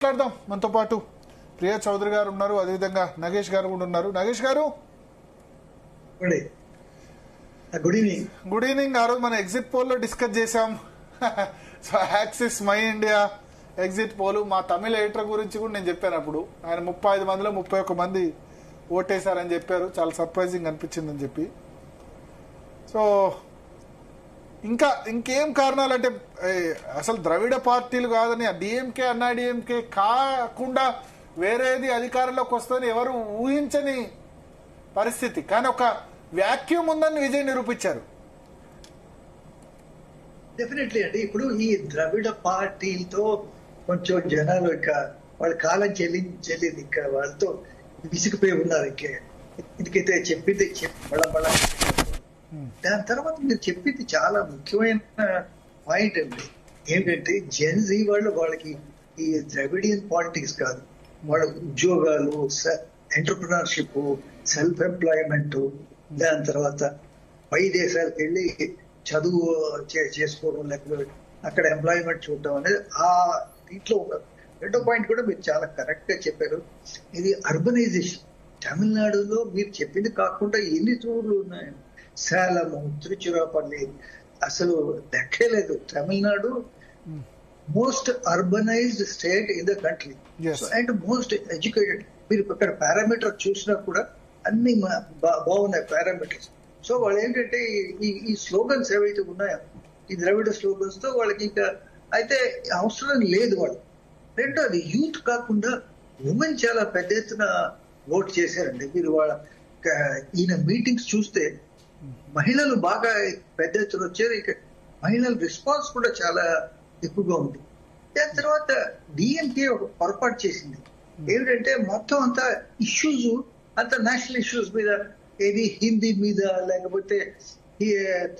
మాట్లాడదాం. మనతో పాటు ప్రియా చౌదరి గారు ఉన్నారు, అదేవిధంగా నగేష్ గారు కూడా ఉన్నారు. నగేష్ గారు గుడ్ ఈవినింగ్. Good evening. ఆ రోజు మనం ఎగ్జిట్ పోల్లో డిస్కస్ చేశాం. So axis my India exit poll మా తమిళ ఎడిటర్ గురించి కూడా నేను చెప్పాను. అప్పుడు ఆయన 35 మందిలో 31 మంది ఓటేశారని చెప్పారు. చాలా సర్ప్రైజింగ్ అనిపించిందని చెప్పి. సో ఇంకేం కారణాలు అంటే అసలు ద్రవిడ పార్టీలు కాదని డిఎంకే అన్నా డిఎంకే కాకుండా వేరేది అధికారంలోకి వస్తుందని ఎవరు ఊహించని పరిస్థితి. కానీ ఒక వ్యాక్యూమ్ ఉందని విజయ్ నిరూపించారు. డెఫినెట్లీ అండి. ఇప్పుడు ఈ ద్రవిడ పార్టీలతో కొంచెం జనాలు ఇంకా వాళ్ళ కాలం చెల్లింది, ఇంకా వాళ్ళతో విసిగిపోయి ఉన్నారు. ఎందుకైతే చెప్పింది మళ్ళా దాని తర్వాత మీరు చెప్పింది చాలా ముఖ్యమైన పాయింట్ అండి. ఏంటంటే జెన్జీ వాళ్ళకి ఈ ద్రవిడియన్ పాలిటిక్స్ కాదు, వాళ్ళ ఉద్యోగాలు, ఎంటర్ప్రినర్షిప్, సెల్ఫ్ ఎంప్లాయ్మెంట్, దాని తర్వాత పై దేశాలకు వెళ్ళి చదువు చేసుకోవడం, లేకపోతే అక్కడ ఎంప్లాయ్మెంట్ చూడటం అనేది ఆ దీంట్లో ఉన్నారు. రెండో పాయింట్ కూడా మీరు చాలా కరెక్ట్ గా చెప్పారు, ఇది అర్బనైజేషన్. తమిళనాడులో మీరు చెప్పింది కాకుండా ఎన్ని చోట్లు ఉన్నాయి, సేలము, తిరుచిరాపల్లి, అసలు లెక్కే లేదు. Tamil Nadu most urbanised state in the country and most educated. మీరు ఇక్కడ పారామీటర్ చూసినా కూడా అన్ని బాగున్నాయి పారామీటర్స్. సో వాళ్ళు ఏంటంటే ఈ స్లోగన్స్ ఏవైతే ఉన్నాయో, ఈ ద్రవిడ స్లోగన్స్ తో వాళ్ళకి ఇంకా అయితే అవసరం లేదు వాళ్ళు. రెండోది యూత్ కాకుండా ఉమెన్ చాలా పెద్ద ఎత్తున ఓట్ చేశారండి. మీరు వాళ్ళ ఈయన మీటింగ్స్ చూస్తే మహిళలు బాగా పెద్ద ఎత్తున వచ్చారు. ఇక మహిళల రెస్పాన్స్ కూడా చాలా ఎక్కువగా ఉంది. దాని తర్వాత డిఎంకే ఒక పొరపాటు చేసింది. ఏమిటంటే మొత్తం అంతా ఇష్యూస్ అంత నేషనల్ ఇష్యూస్ మీద, ఏది హిందీ మీద, లేకపోతే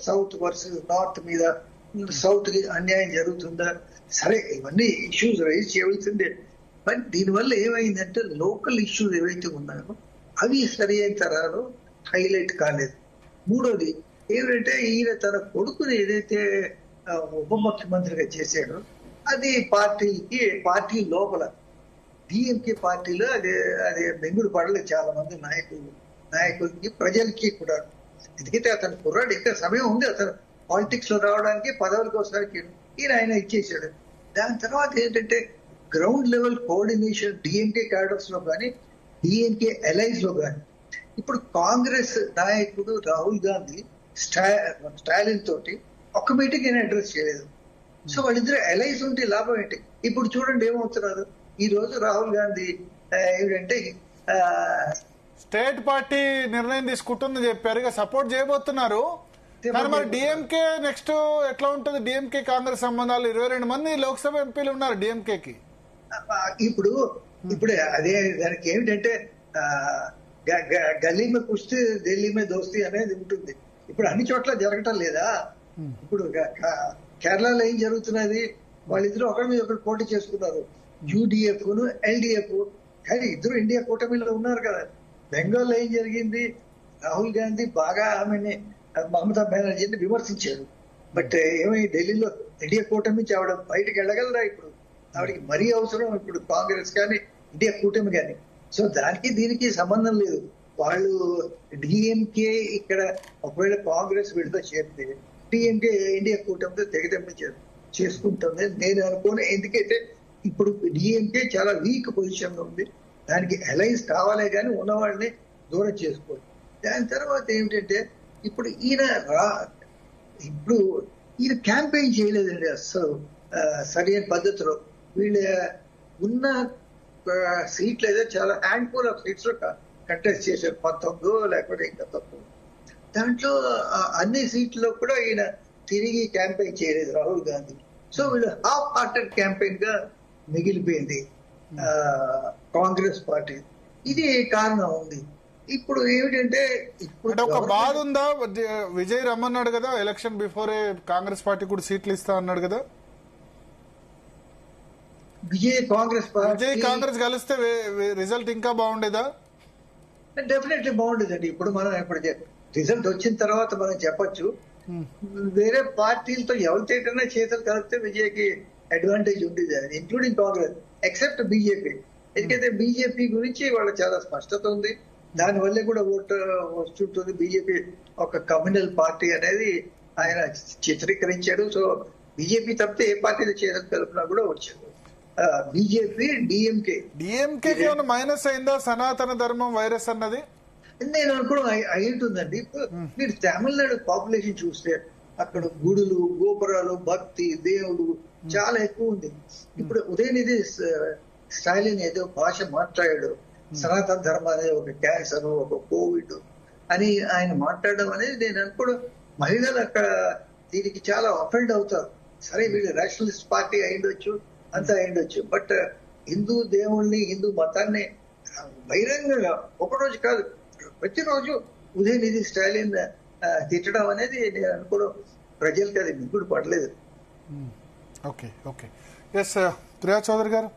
సౌత్ వర్సెస్ నార్త్ మీద, సౌత్ కి అన్యాయం జరుగుతుందా, సరే ఇవన్నీ ఇష్యూస్ రైజ్ చేయవలసిందే. బట్ దీనివల్ల ఏమైందంటే లోకల్ ఇష్యూస్ ఏవైతే ఉన్నాయో అవి సరి అయిన తరాలు హైలైట్ కాలేదు. మూడోది ఏమిటంటే ఈయన తన కొడుకుని ఏదైతే ఉప ముఖ్యమంత్రిగా చేశాడో అది పార్టీ లోపల డిఎంకే పార్టీలో అదే బెంగుడు పడలేదు చాలా మంది నాయకులకి, ప్రజలకి కూడా. ఎందుకంటే అతను కుర్రాడు, ఇంకా సమయం ఉంది అతను పాలిటిక్స్ లో రావడానికి, పదవుల కోసానికి. ఆయన ఇచ్చేసాడు. దాని తర్వాత ఏంటంటే ground level coordination DMK cadres లో కానీ, డిఎంకే ఎలైన్స్ లో కానీ. ఇప్పుడు కాంగ్రెస్ నాయకుడు రాహుల్ గాంధీ స్టాలిన్ తోటి ఒక్క మీటింగ్ అయినా అడ్రస్ చేయలేదు. సో వాళ్ళిద్దరు ఎలైన్స్ ఉంటే లాభం ఏంటి? ఇప్పుడు చూడండి ఏమవుతున్నారు. ఈ రోజు రాహుల్ గాంధీ ఏమిటంటే స్టేట్ పార్టీ నిర్ణయం తీసుకుంటుందని చెప్పారు, ఇక సపోర్ట్ చేయబోతున్నారు. కానీ మరి డిఎంకే నెక్స్ట్ ఎట్లా ఉంటుంది? డిఎంకే కాంగ్రెస్ సంబంధాలు 22 మంది లోక్సభ ఎంపీలు ఉన్నారు డిఎంకేకి. ఇప్పుడు అదే దానికి ఏమిటంటే గల్లీ మే కుస్తీ ఢిల్లీ మే దోస్తీ అనేది ఉంటుంది. ఇప్పుడు అన్ని చోట్ల జరగటం లేదా? ఇప్పుడు కేరళలో ఏం జరుగుతున్నది, వాళ్ళిద్దరూ ఒకరి మీద ఒకరు పోటీ చేసుకున్నారు, యూడిఎఫ్ ను ఎల్డిఎఫ్. కానీ ఇద్దరు ఇండియా కూటమిలో ఉన్నారు కదా. బెంగాల్లో ఏం జరిగింది, రాహుల్ గాంధీ బాగా ఆమెని, మమతా బెనర్జీని విమర్శించారు. బట్ ఏమై ఢిల్లీలో ఇండియా కూటమి నుంచి ఆవిడ బయటకు వెళ్ళగలరా? ఇప్పుడు ఆవిడకి మరీ అవసరం ఇప్పుడు కాంగ్రెస్ కానీ ఇండియా కూటమి కానీ. సో దానికి దీనికి సంబంధం లేదు. వాళ్ళు డిఎంకే ఇక్కడ ఒకవేళ కాంగ్రెస్ విడుదల చేస్తే డిఎంకే ఇండియా కూటమితో తెగదెంపు చేసుకుంటుంది నేను అనుకోను. ఎందుకంటే ఇప్పుడు డిఎంకే చాలా వీక్ పొజిషన్ లో ఉంది. దానికి అలయన్స్ కావాలే కానీ ఉన్న వాళ్ళని దూరం చేసుకోవాలి. దాని తర్వాత ఏమిటంటే ఇప్పుడు ఈయన క్యాంపెయిన్ చేయలేదండి అసలు సరైన పద్ధతిలో. వీళ్ళ ఉన్న సీట్లు ఏదో చాలా హ్యాండ్ఫుల్ ఆఫ్ సీట్స్ లో కంటెస్ట్ చేశారు, 19 లేకపోతే ఇంకా తక్కువ. దాంట్లో అన్ని సీట్లలో కూడా ఈయన తిరిగి క్యాంపెయిన్ చేయలేదు రాహుల్ గాంధీ. సో వీళ్ళు హాఫ్ హార్టెడ్ క్యాంపెయిన్ గా మిగిలిపోయింది కాంగ్రెస్ పార్టీ. ఇది కారణం ఉంది. ఇప్పుడు ఏమిటంటే ఇప్పుడు ఒక బాధ ఉందా? విజయ్ రమ్మన్నాడు కదా ఎలక్షన్ బిఫోరే, కాంగ్రెస్ పార్టీ కూడా సీట్లు ఇస్తా అన్నాడు కదా. విజయ్ కాంగ్రెస్ కలిస్తే రిజల్ట్ ఇంకా బాగుండేదా? డెఫినెట్లీ బాగుండేదండి. ఇప్పుడు రిజల్ట్ వచ్చిన తర్వాత మనం చెప్పొచ్చు, వేరే పార్టీలతో ఎవరితోటైనా చేతులు కలిపితే విజయ్కి అడ్వాంటేజ్ ఉండేది, ఇంక్లూడింగ్ కాంగ్రెస్. Except BJP. ఎందుకంటే బీజేపీ గురించి వాళ్ళకి చాలా స్పష్టత ఉంది. దానివల్లే కూడా ఓటు వస్తుంటుంది. బీజేపీ ఒక కమ్యూనల్ పార్టీ అనేది ఆయన చిత్రీకరించాడు. సో బీజేపీ తప్పితే ఏ పార్టీలో చేయడం కల్పన కూడా వచ్చాడు. బీజేపీ డిఎంకే ఏమైనా మైనస్ అయిందా సనాతన ధర్మం వైరస్ అన్నది? నేను అనుకోవడం అయి ఉంటుందండి. మీరు తమిళనాడు పాపులేషన్ చూస్తే అక్కడ గుడులు, గోపురాలు, భక్తి, దేవుడు చాలా ఎక్కువ ఉంది. ఇప్పుడు ఉదయనిధి స్టాలిన్ ఏదో భాష మాట్లాడాడు, సనాతన ధర్మం అనేది ఒక క్యాన్సర్, ఒక కోవిడ్ అని ఆయన మాట్లాడడం అనేది నేను అనుకోవడం మహిళలు అక్కడ దీనికి చాలా అఫెండ్ అవుతారు. సరే వీళ్ళు రేషనలిస్ట్ పార్టీ అయిండొచ్చు, అంతా అయిండొచ్చు, బట్ హిందూ దేవుణ్ణి, హిందూ మతాన్ని బహిరంగంగా ఒకరోజు కాదు ప్రతిరోజు ఉదయనిధి స్టాలిన్ తిట్టడం అనేది నేను అనుకోవడం ప్రజలకి అది మిగుడు పడలేదు. Okay okay yes Priya Chowdary గారు.